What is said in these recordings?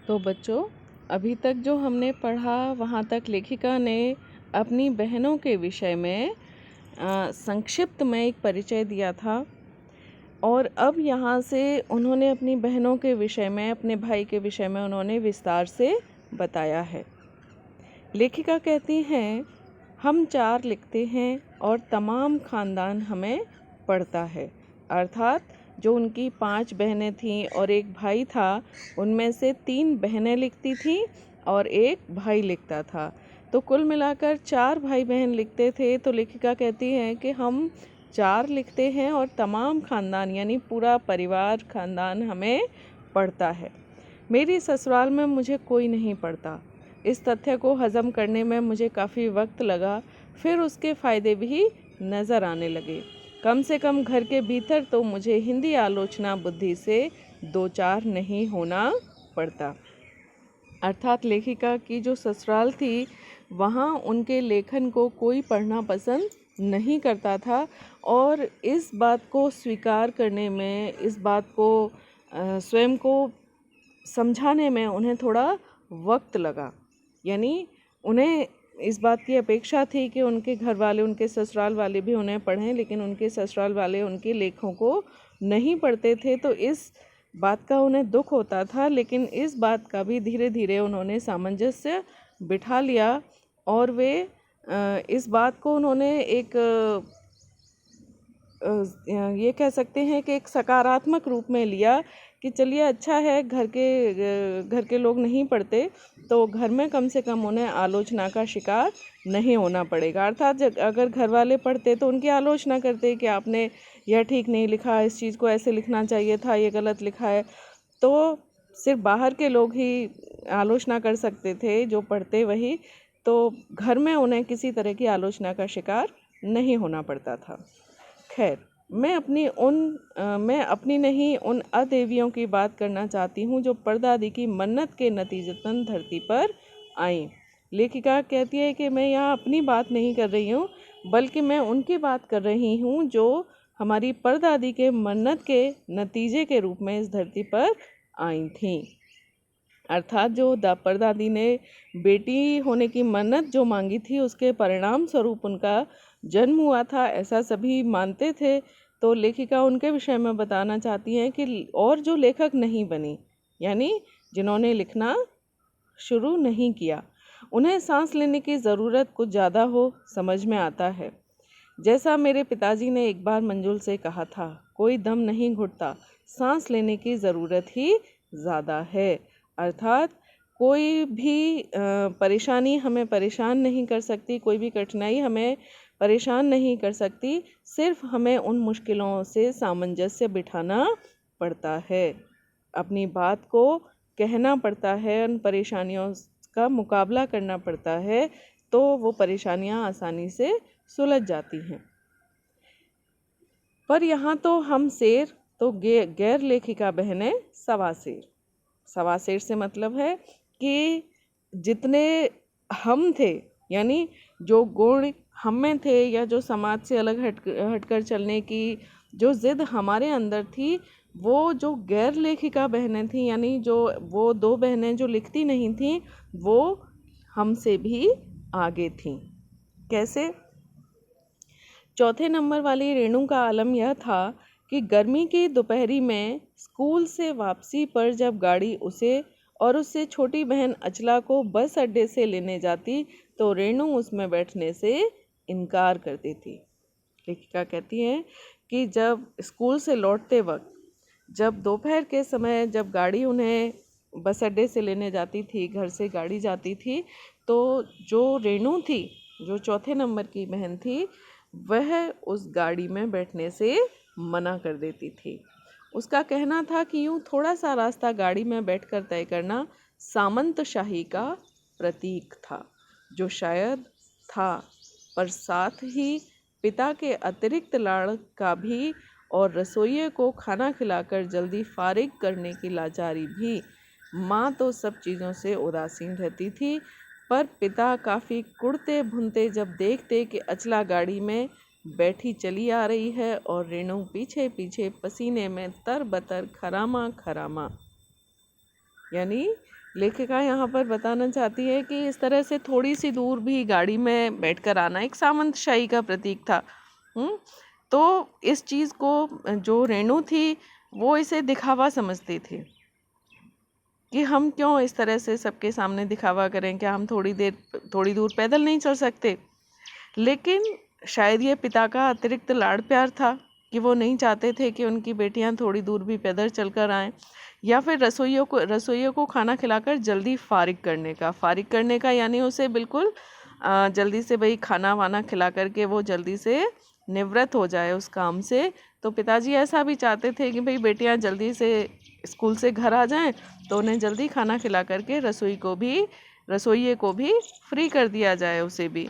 तो बच्चों, अभी तक जो हमने पढ़ा वहाँ तक लेखिका ने अपनी बहनों के विषय में संक्षिप्त में एक परिचय दिया था। और अब यहाँ से उन्होंने अपनी बहनों के विषय में, अपने भाई के विषय में उन्होंने विस्तार से बताया है। लेखिका कहती हैं, हम 4 लिखते हैं और तमाम ख़ानदान हमें पढ़ता है। अर्थात जो उनकी 5 बहनें थीं और एक भाई था, उनमें से 3 बहनें लिखती थीं और एक भाई लिखता था। तो कुल मिलाकर 4 भाई बहन लिखते थे। तो लेखिका कहती हैं कि हम 4 लिखते हैं और तमाम ख़ानदान यानी पूरा परिवार, ख़ानदान हमें पढ़ता है। मेरी ससुराल में मुझे कोई नहीं पढ़ता। इस तथ्य को हज़म करने में मुझे काफ़ी वक्त लगा, फिर उसके फ़ायदे भी नज़र आने लगे। कम से कम घर के भीतर तो मुझे हिंदी आलोचना बुद्धि से 2-4 नहीं होना पड़ता। अर्थात लेखिका की जो ससुराल थी, वहाँ उनके लेखन को कोई पढ़ना पसंद नहीं करता था और इस बात को स्वीकार करने में, इस बात को स्वयं को समझाने में उन्हें थोड़ा वक्त लगा। यानी उन्हें इस बात की अपेक्षा थी कि उनके घर वाले, उनके ससुराल वाले भी उन्हें पढ़ें, लेकिन उनके ससुराल वाले उनके लेखों को नहीं पढ़ते थे। तो इस बात का उन्हें दुख होता था, लेकिन इस बात का भी धीरे धीरे उन्होंने सामंजस्य बिठा लिया और वे इस बात को उन्होंने एक ये कह सकते हैं कि एक सकारात्मक रूप में लिया कि चलिए अच्छा है, घर के लोग नहीं पढ़ते तो घर में कम से कम उन्हें आलोचना का शिकार नहीं होना पड़ेगा। अर्थात अगर घर वाले पढ़ते तो उनकी आलोचना करते कि आपने यह ठीक नहीं लिखा, इस चीज़ को ऐसे लिखना चाहिए था, ये गलत लिखा है। तो सिर्फ बाहर के लोग ही आलोचना कर सकते थे, जो पढ़ते वही। तो घर में उन्हें किसी तरह की आलोचना का शिकार नहीं होना पड़ता था। खैर, मैं अपनी नहीं उन अदेवियों की बात करना चाहती हूँ जो परदादी की मन्नत के नतीजतन धरती पर आईं। लेखिका कहती है कि मैं यहाँ अपनी बात नहीं कर रही हूँ, बल्कि मैं उनकी बात कर रही हूँ जो हमारी परदादी के मन्नत के नतीजे के रूप में इस धरती पर आई थीं। अर्थात जो परदादी ने बेटी होने की मन्नत जो मांगी थी, उसके परिणाम स्वरूप उनका जन्म हुआ था, ऐसा सभी मानते थे। तो लेखिका उनके विषय में बताना चाहती हैं कि और जो लेखक नहीं बनी, यानी जिन्होंने लिखना शुरू नहीं किया, उन्हें सांस लेने की ज़रूरत कुछ ज़्यादा हो, समझ में आता है। जैसा मेरे पिताजी ने एक बार मंजुल से कहा था, कोई दम नहीं घुटता, सांस लेने की ज़रूरत ही ज़्यादा है। अर्थात कोई भी परेशानी हमें परेशान नहीं कर सकती, कोई भी कठिनाई हमें परेशान नहीं कर सकती, सिर्फ हमें उन मुश्किलों से सामंजस्य बिठाना पड़ता है, अपनी बात को कहना पड़ता है, उन परेशानियों का मुकाबला करना पड़ता है, तो वो परेशानियां आसानी से सुलझ जाती हैं। पर यहाँ तो हम शेर, तो गैर लेखिका बहनें सवा शेर। सवा शेर से मतलब है कि जितने हम थे, यानी जो गुण हम में थे या जो समाज से अलग हटकर चलने की जो जिद हमारे अंदर थी, वो जो गैर लेखिका बहनें थीं, यानी जो वो 2 बहनें जो लिखती नहीं थीं, वो हमसे भी आगे थीं। कैसे? चौथे नंबर वाली रेणु का आलम यह था कि गर्मी की दोपहरी में स्कूल से वापसी पर जब गाड़ी उसे और उससे छोटी बहन अचला को बस अड्डे से लेने जाती, तो रेणु उसमें बैठने से इनकार करती थी। लेखिका कहती हैं कि जब स्कूल से लौटते वक्त, जब दोपहर के समय जब गाड़ी उन्हें बस अड्डे से लेने जाती थी, घर से गाड़ी जाती थी, तो जो रेणु थी, जो चौथे नंबर की बहन थी, वह उस गाड़ी में बैठने से मना कर देती थी। उसका कहना था कि यूँ थोड़ा सा रास्ता गाड़ी में बैठकर तय करना सामंतशाही का प्रतीक था, जो शायद था, पर साथ ही पिता के अतिरिक्त लाड़ का भी और रसोइये को खाना खिलाकर जल्दी फारिग करने की लाचारी भी। माँ तो सब चीज़ों से उदासीन रहती थी, पर पिता काफ़ी कुड़ते भुनते जब देखते कि अचला गाड़ी में बैठी चली आ रही है और रेणु पीछे पीछे पसीने में तरबतर खरामा खरामा, यानी लेखिका यहाँ पर बताना चाहती है कि इस तरह से थोड़ी सी दूर भी गाड़ी में बैठकर आना एक सामंतशाही का प्रतीक था। तो इस चीज़ को जो रेणु थी वो इसे दिखावा समझती थी कि हम क्यों इस तरह से सबके सामने दिखावा करें, क्या हम थोड़ी दूर पैदल नहीं चल सकते। लेकिन शायद ये पिता का अतिरिक्त लाड़ प्यार था कि वो नहीं चाहते थे कि उनकी बेटियां थोड़ी दूर भी पैदल चलकर आएं, या फिर रसोइयों को खाना खिलाकर जल्दी फारिग करने का यानी उसे बिल्कुल जल्दी से भाई खाना वाना खिला करके वो जल्दी से निवृत्त हो जाए उस काम से। तो पिताजी ऐसा भी चाहते थे कि भाई बेटियां जल्दी से स्कूल से घर आ जाएं, तो उन्हें जल्दी खाना खिला करके रसोइये को भी फ्री कर दिया जाए, उसे भी।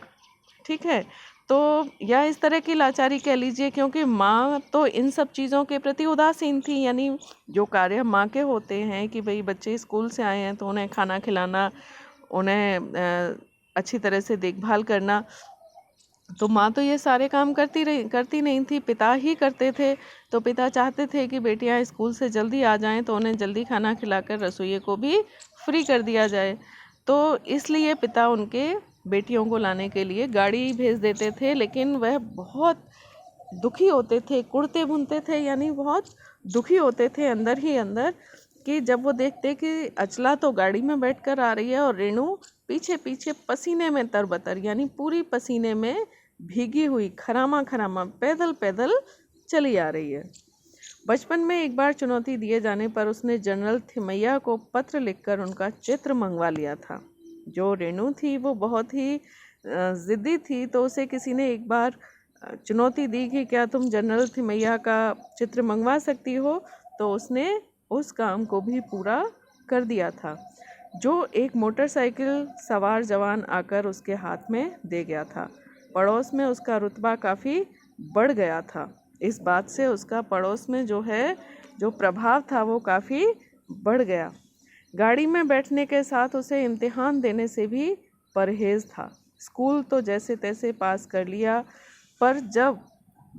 ठीक है, तो या इस तरह की लाचारी कह लीजिए, क्योंकि माँ तो इन सब चीज़ों के प्रति उदासीन थी। यानी जो कार्य माँ के होते हैं कि भाई बच्चे स्कूल से आए हैं तो उन्हें खाना खिलाना, उन्हें अच्छी तरह से देखभाल करना, तो माँ तो ये सारे काम करती नहीं थी, पिता ही करते थे। तो पिता चाहते थे कि बेटियां स्कूल से जल्दी आ जाएं तो उन्हें जल्दी खाना खिलाकर रसोइये को भी फ्री कर दिया जाए। तो इसलिए पिता उनके बेटियों को लाने के लिए गाड़ी भेज देते थे, लेकिन वह बहुत दुखी होते थे, कुढ़ते भुनते थे, यानी बहुत दुखी होते थे अंदर ही अंदर कि जब वो देखते कि अचला तो गाड़ी में बैठकर आ रही है और रेणु पीछे पीछे पसीने में तरबतर, यानी पूरी पसीने में भीगी हुई खरामा खरामा पैदल पैदल चली आ रही है। बचपन में एक बार चुनौती दिए जाने पर उसने जनरल थिमैया को पत्र लिखकर उनका चित्र मंगवा लिया था। जो रेणु थी वो बहुत ही ज़िद्दी थी, तो उसे किसी ने एक बार चुनौती दी कि क्या तुम जनरल थिमैया का चित्र मंगवा सकती हो, तो उसने उस काम को भी पूरा कर दिया था। जो एक मोटरसाइकिल सवार जवान आकर उसके हाथ में दे गया था। पड़ोस में उसका रुतबा काफ़ी बढ़ गया था। इस बात से उसका पड़ोस में जो प्रभाव था वो काफ़ी बढ़ गया। गाड़ी में बैठने के साथ उसे इम्तिहान देने से भी परहेज़ था। स्कूल तो जैसे तैसे पास कर लिया, पर जब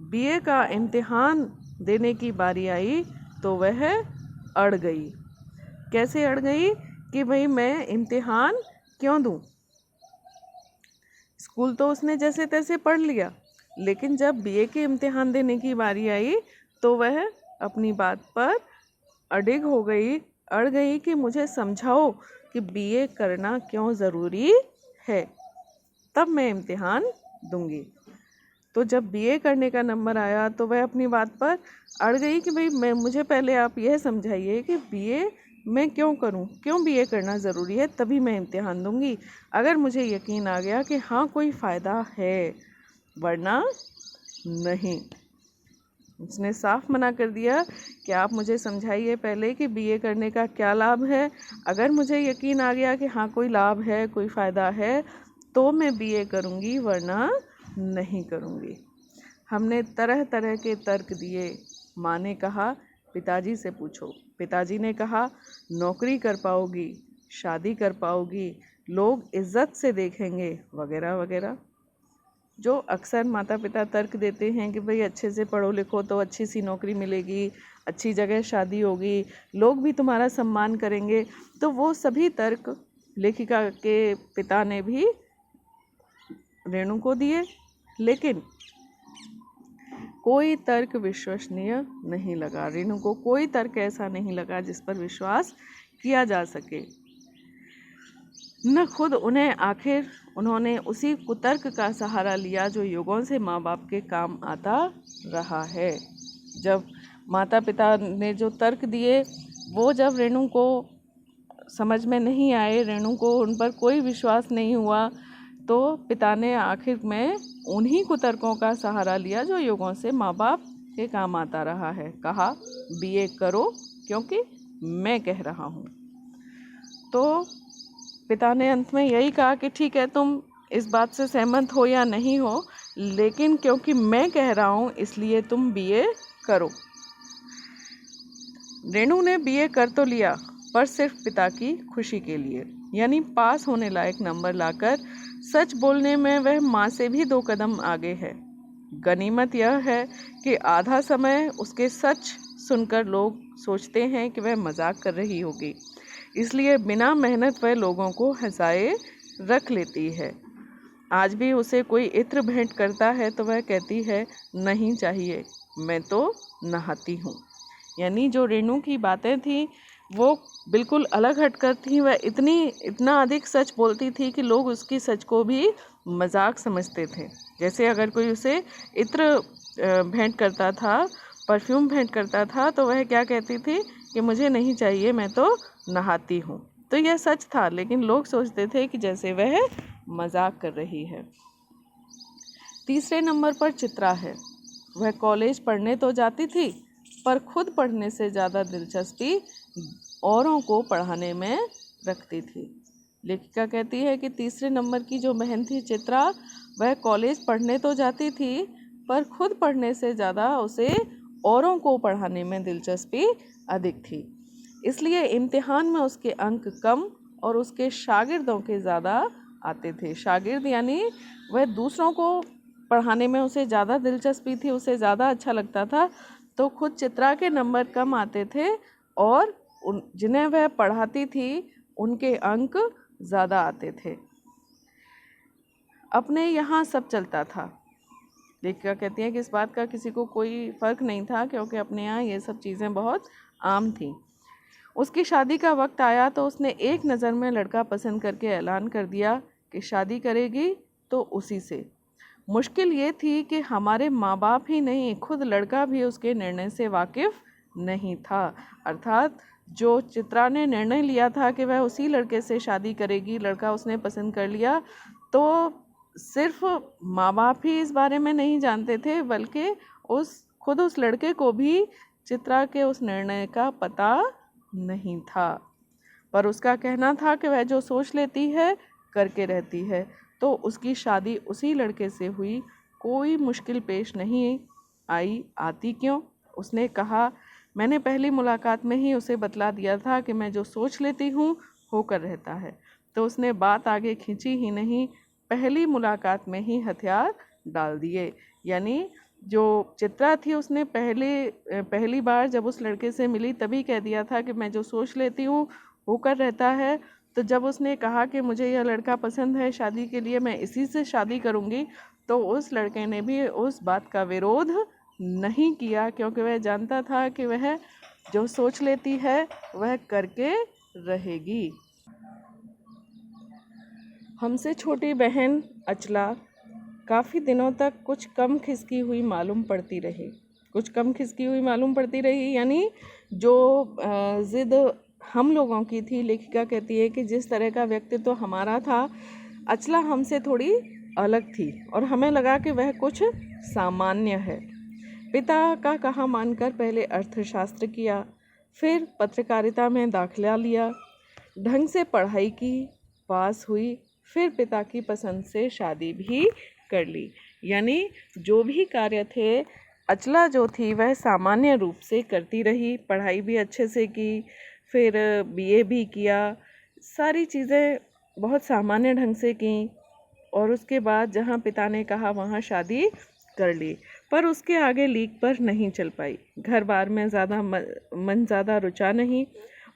बीए का इम्तिहान देने की बारी आई तो वह अड़ गई। कैसे अड़ गई कि भाई मैं इम्तिहान क्यों दूं? स्कूल तो उसने जैसे तैसे पढ़ लिया, लेकिन जब बीए के इम्तिहान देने की बारी आई तो वह अपनी बात पर अड़ गई कि मुझे समझाओ कि बीए करना क्यों ज़रूरी है, तब मैं इम्तिहान दूंगी। तो जब बीए करने का नंबर आया तो वह अपनी बात पर अड़ गई कि भाई मुझे पहले आप यह समझाइए कि बीए मैं क्यों करूं, क्यों बीए करना ज़रूरी है, तभी मैं इम्तिहान दूंगी। अगर मुझे यकीन आ गया कि हाँ कोई फ़ायदा है, वरना नहीं। उसने साफ मना कर दिया कि आप मुझे समझाइए पहले कि बीए करने का क्या लाभ है। अगर मुझे यकीन आ गया कि हाँ कोई लाभ है, कोई फ़ायदा है, तो मैं बीए करूँगी, वरना नहीं करूँगी। हमने तरह तरह के तर्क दिए। माँ ने कहा पिताजी से पूछो। पिताजी ने कहा नौकरी कर पाओगी, शादी कर पाओगी, लोग इज्जत से देखेंगे, वगैरह वगैरह। जो अक्सर माता पिता तर्क देते हैं कि भाई अच्छे से पढ़ो लिखो तो अच्छी सी नौकरी मिलेगी, अच्छी जगह शादी होगी, लोग भी तुम्हारा सम्मान करेंगे। तो वो सभी तर्क लेखिका के पिता ने भी रेणु को दिए, लेकिन कोई तर्क विश्वसनीय नहीं लगा। रेणु को कोई तर्क ऐसा नहीं लगा जिस पर विश्वास किया जा सके। न खुद उन्हें, आखिर उन्होंने उसी कुतर्क का सहारा लिया जो युगों से माँ बाप के काम आता रहा है। जब माता पिता ने जो तर्क दिए वो जब रेणु को समझ में नहीं आए, रेणु को उन पर कोई विश्वास नहीं हुआ, तो पिता ने आखिर में उन्हीं कुतर्कों का सहारा लिया जो युगों से माँ बाप के काम आता रहा है। कहा बीए करो क्योंकि मैं कह रहा हूँ। तो पिता ने अंत में यही कहा कि ठीक है, तुम इस बात से सहमत हो या नहीं हो, लेकिन क्योंकि मैं कह रहा हूँ इसलिए तुम बीए करो। रेणु ने बीए कर तो लिया, पर सिर्फ पिता की खुशी के लिए, यानी पास होने लायक नंबर लाकर सच बोलने में वह माँ से भी 2 कदम आगे है। गनीमत यह है कि आधा समय उसके सच सुनकर लोग सोचते हैं कि वह मजाक कर रही होगी, इसलिए बिना मेहनत वह लोगों को हंसाए रख लेती है। आज भी उसे कोई इत्र भेंट करता है तो वह कहती है नहीं चाहिए, मैं तो नहाती हूँ। यानी जो रेणु की बातें थी वो बिल्कुल अलग हटकर थी। वह इतना अधिक सच बोलती थी कि लोग उसकी सच को भी मजाक समझते थे। जैसे अगर कोई उसे इत्र भेंट करता था, परफ्यूम भेंट करता था, तो वह क्या कहती थी कि मुझे नहीं चाहिए, मैं तो नहाती हूँ। तो यह सच था, लेकिन लोग सोचते थे कि जैसे वह मजाक कर रही है। तीसरे नंबर पर चित्रा है। वह कॉलेज पढ़ने तो जाती थी, पर खुद पढ़ने से ज़्यादा दिलचस्पी औरों को पढ़ाने में रखती थी। लेखिका कहती है कि तीसरे नंबर की जो बहन थी चित्रा, वह कॉलेज पढ़ने तो जाती थी, पर खुद पढ़ने से ज़्यादा उसे औरों को पढ़ाने में दिलचस्पी अधिक थी। इसलिए इम्तिहान में उसके अंक कम और उसके शागिर्दों के ज़्यादा आते थे। शागिर्द यानी वह दूसरों को पढ़ाने में उसे ज़्यादा दिलचस्पी थी, उसे ज़्यादा अच्छा लगता था, तो खुद चित्रा के नंबर कम आते थे और जिन्हें वह पढ़ाती थी उनके अंक ज़्यादा आते थे। अपने यहाँ सब चलता था। लेखिका कहती है कि इस बात का किसी को कोई फ़र्क नहीं था, क्योंकि अपने यहाँ ये सब चीज़ें बहुत आम थीं। उसकी शादी का वक्त आया तो उसने एक नज़र में लड़का पसंद करके ऐलान कर दिया कि शादी करेगी तो उसी से। मुश्किल ये थी कि हमारे माँ बाप ही नहीं, खुद लड़का भी उसके निर्णय से वाकिफ़ नहीं था। अर्थात जो चित्रा ने निर्णय लिया था कि वह उसी लड़के से शादी करेगी, लड़का उसने पसंद कर लिया, तो सिर्फ माँ बाप ही इस बारे में नहीं जानते थे, बल्कि खुद उस लड़के को भी चित्रा के उस निर्णय का पता नहीं था। पर उसका कहना था कि वह जो सोच लेती है करके रहती है। तो उसकी शादी उसी लड़के से हुई, कोई मुश्किल पेश नहीं आई। आती क्यों? उसने कहा, मैंने पहली मुलाकात में ही उसे बतला दिया था कि मैं जो सोच लेती हूँ होकर रहता है। तो उसने बात आगे खींची ही नहीं, पहली मुलाकात में ही हथियार डाल दिए। यानी जो चित्रा थी उसने पहली बार जब उस लड़के से मिली तभी कह दिया था कि मैं जो सोच लेती हूँ होकर रहता है। तो जब उसने कहा कि मुझे यह लड़का पसंद है, शादी के लिए मैं इसी से शादी करूँगी, तो उस लड़के ने भी उस बात का विरोध नहीं किया, क्योंकि वह जानता था कि वह जो सोच लेती है वह करके रहेगी। हमसे छोटी बहन अचला काफ़ी दिनों तक कुछ कम खिसकी हुई मालूम पड़ती रही। यानी जो ज़िद हम लोगों की थी, लेखिका कहती है कि जिस तरह का व्यक्तित्व तो हमारा था, अचला हमसे थोड़ी अलग थी और हमें लगा कि वह कुछ सामान्य है। पिता का कहा मानकर पहले अर्थशास्त्र किया, फिर पत्रकारिता में दाखिला लिया, ढंग से पढ़ाई की, पास हुई, फिर पिता की पसंद से शादी भी कर ली। यानी जो भी कार्य थे अचला जो थी वह सामान्य रूप से करती रही। पढ़ाई भी अच्छे से की, फिर बीए भी किया, सारी चीज़ें बहुत सामान्य ढंग से की और उसके बाद जहाँ पिता ने कहा वहाँ शादी कर ली। पर उसके आगे लीक पर नहीं चल पाई। घर बार में मन ज़्यादा रुचा नहीं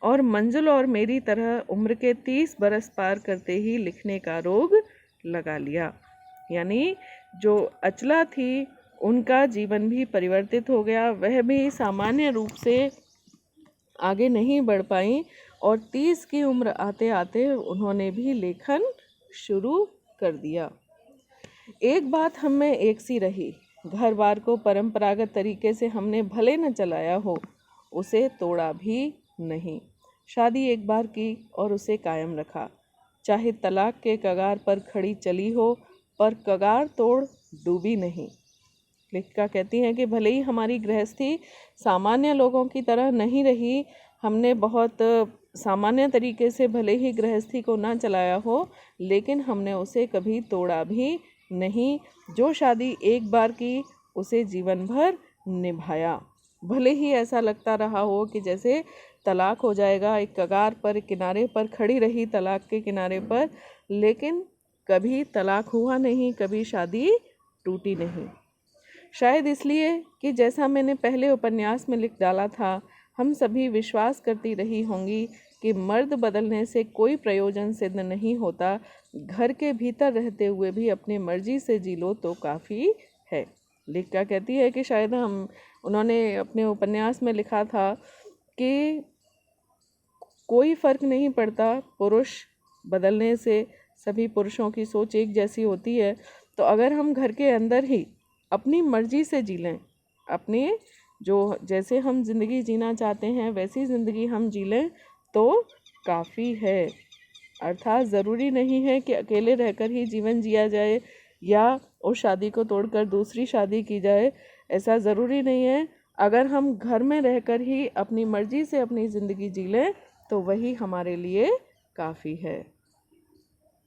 और मंजुल और मेरी तरह उम्र के 30 बरस पार करते ही लिखने का रोग लगा लिया। यानी जो अचला थी उनका जीवन भी परिवर्तित हो गया, वह भी सामान्य रूप से आगे नहीं बढ़ पाई और 30 की उम्र आते आते उन्होंने भी लेखन शुरू कर दिया। एक बात हम में एक सी रही, घर बार को परंपरागत तरीके से हमने भले न चलाया हो, उसे तोड़ा भी नहीं। शादी एक बार की और उसे कायम रखा, चाहे तलाक के कगार पर खड़ी चली हो, पर कगार तोड़ डूबी नहीं। लेखिका कहती हैं कि भले ही हमारी गृहस्थी सामान्य लोगों की तरह नहीं रही, हमने बहुत सामान्य तरीके से भले ही गृहस्थी को ना चलाया हो, लेकिन हमने उसे कभी तोड़ा भी नहीं। जो शादी एक बार की उसे जीवन भर निभाया। भले ही ऐसा लगता रहा हो कि जैसे तलाक हो जाएगा, एक कगार पर किनारे पर खड़ी रही तलाक के किनारे पर, लेकिन कभी तलाक हुआ नहीं, कभी शादी टूटी नहीं। शायद इसलिए कि जैसा मैंने पहले उपन्यास में लिख डाला था, हम सभी विश्वास करती रही होंगी कि मर्द बदलने से कोई प्रयोजन सिद्ध नहीं होता, घर के भीतर रहते हुए भी अपनी मर्जी से जी लो तो काफ़ी है। लेखिका कहती है कि शायद उन्होंने अपने उपन्यास में लिखा था कि कोई फर्क नहीं पड़ता पुरुष बदलने से, सभी पुरुषों की सोच एक जैसी होती है। तो अगर हम घर के अंदर ही अपनी मर्जी से जी लें, अपने जो जैसे हम ज़िंदगी जीना चाहते हैं वैसी ज़िंदगी हम जी लें तो काफ़ी है। अर्थात ज़रूरी नहीं है कि अकेले रहकर ही जीवन जिया जाए या उस शादी को तोड़कर दूसरी शादी की जाए, ऐसा ज़रूरी नहीं है। अगर हम घर में रहकर ही अपनी मर्जी से अपनी ज़िंदगी जी लें तो वही हमारे लिए काफ़ी है।